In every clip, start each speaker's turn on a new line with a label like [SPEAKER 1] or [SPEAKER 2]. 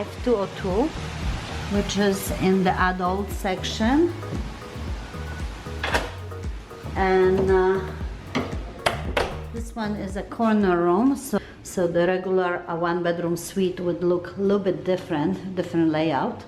[SPEAKER 1] 5202, which is in the adult section. And this one is a corner room, so the regular one-bedroom suite would look a little bit different layout.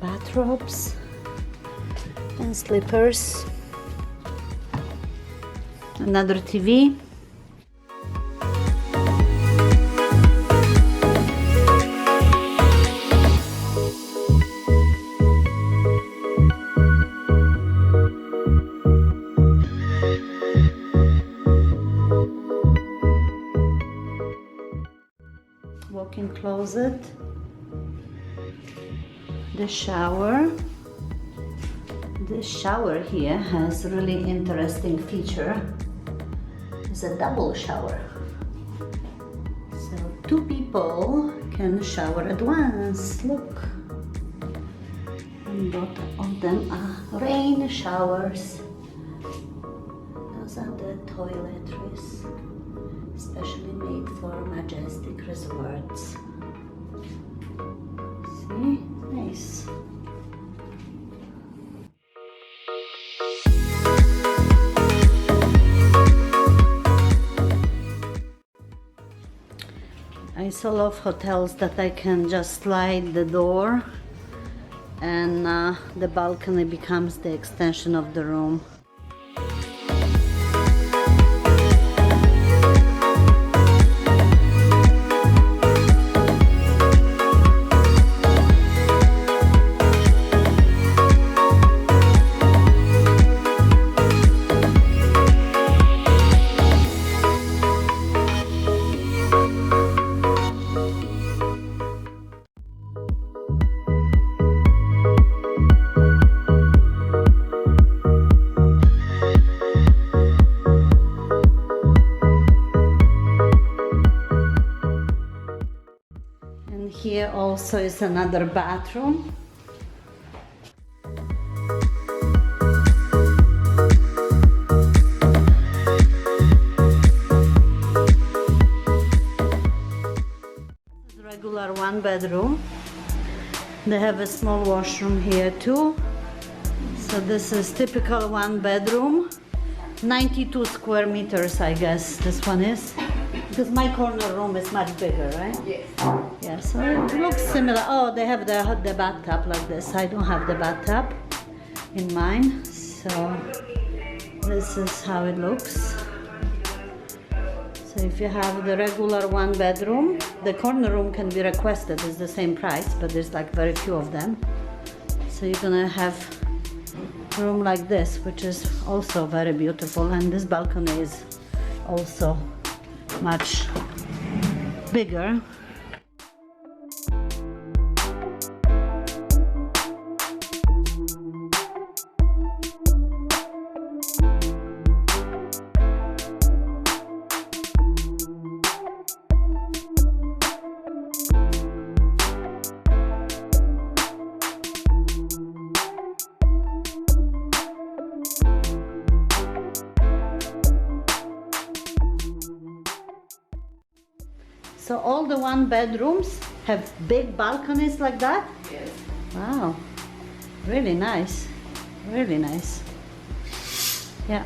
[SPEAKER 1] Bathrobes and slippers. Another TV. Walk-in closet. The shower. This shower here has a really interesting feature. It's a double shower. So 2 people can shower at once. Look. And both of them are rain showers. Those are the toiletries, especially made for Majestic resorts. See? Nice. I so love hotels that I can just slide the door and the balcony becomes the extension of the room. Here also is another bathroom. This is regular 1-bedroom. They have a small washroom here too. So this is typical 1-bedroom. 92 square meters, I guess this one is. Because my corner room is much bigger, right?
[SPEAKER 2] Yes.
[SPEAKER 1] Yeah, so it looks similar. Oh, they have the bathtub like this. I don't have the bathtub in mine. So this is how it looks. So if you have the regular 1-bedroom, the corner room can be requested. It's the same price, but there's like very few of them. So you're gonna have a room like this, which is also very beautiful. And this balcony is also much bigger. So all the 1-bedrooms have big balconies like that?
[SPEAKER 2] Yes.
[SPEAKER 1] Wow, really nice, really nice. Yeah,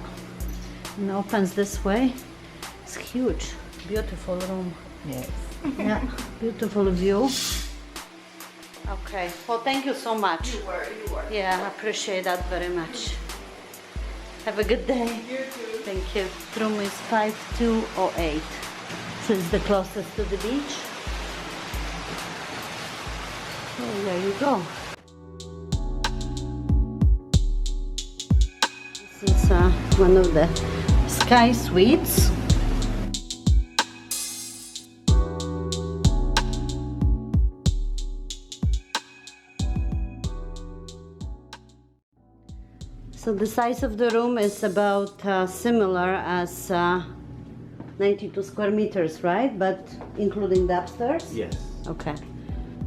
[SPEAKER 1] and opens this way. It's huge, beautiful room.
[SPEAKER 2] Yes.
[SPEAKER 1] Yeah, beautiful view. Okay. Well, thank you so much.
[SPEAKER 2] You were.
[SPEAKER 1] Yeah, I appreciate that very much. Have a good day.
[SPEAKER 2] You too.
[SPEAKER 1] Thank you. Room is 5208. So it's the closest to the beach. So there you go. This is one of the sky suites. So the size of the room is about similar as 92 square meters, right? But including the upstairs?
[SPEAKER 3] Yes.
[SPEAKER 1] Okay.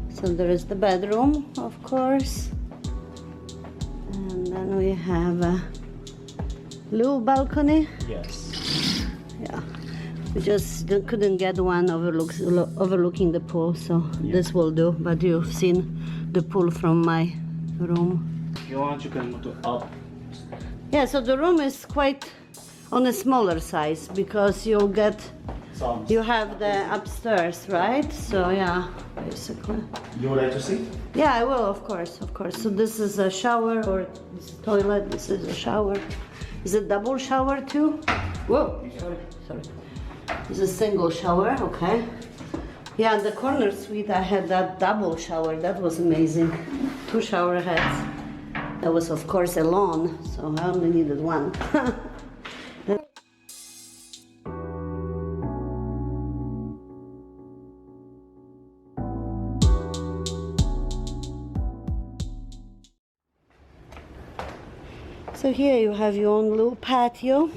[SPEAKER 1] So there is the bedroom, of course. And then we have a little balcony.
[SPEAKER 3] Yes.
[SPEAKER 1] Yeah. We just couldn't get one overlooking the pool, so
[SPEAKER 3] Yeah.
[SPEAKER 1] this will do. But you've seen the pool from my room.
[SPEAKER 3] If you want, you can move to up.
[SPEAKER 1] Yeah, so the room is quite on a smaller size because you have the upstairs, right? So yeah, basically.
[SPEAKER 3] You would like to see?
[SPEAKER 1] Yeah, I will, of course. So this is a shower, or this is a toilet, this is a shower. Is it double shower too? Whoa, sorry. It's a single shower, okay. Yeah, in the corner suite I had that double shower, that was amazing. 2 shower heads. That was, of course, alone, so I only needed one. So here you have your own little patio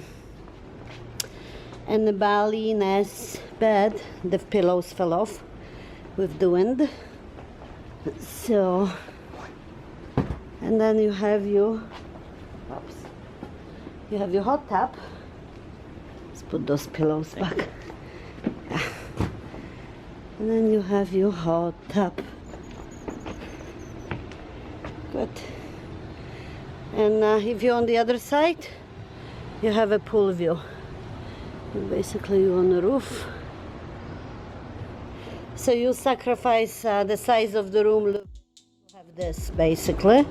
[SPEAKER 1] and the Balinese bed. The pillows fell off with the wind. So. And then you have your hot tub. Let's put those pillows back. Yeah. And then you have your hot tub. Good. And if you're on the other side, you have a pool view. And basically you're on the roof. So you sacrifice the size of the room. Have this basically.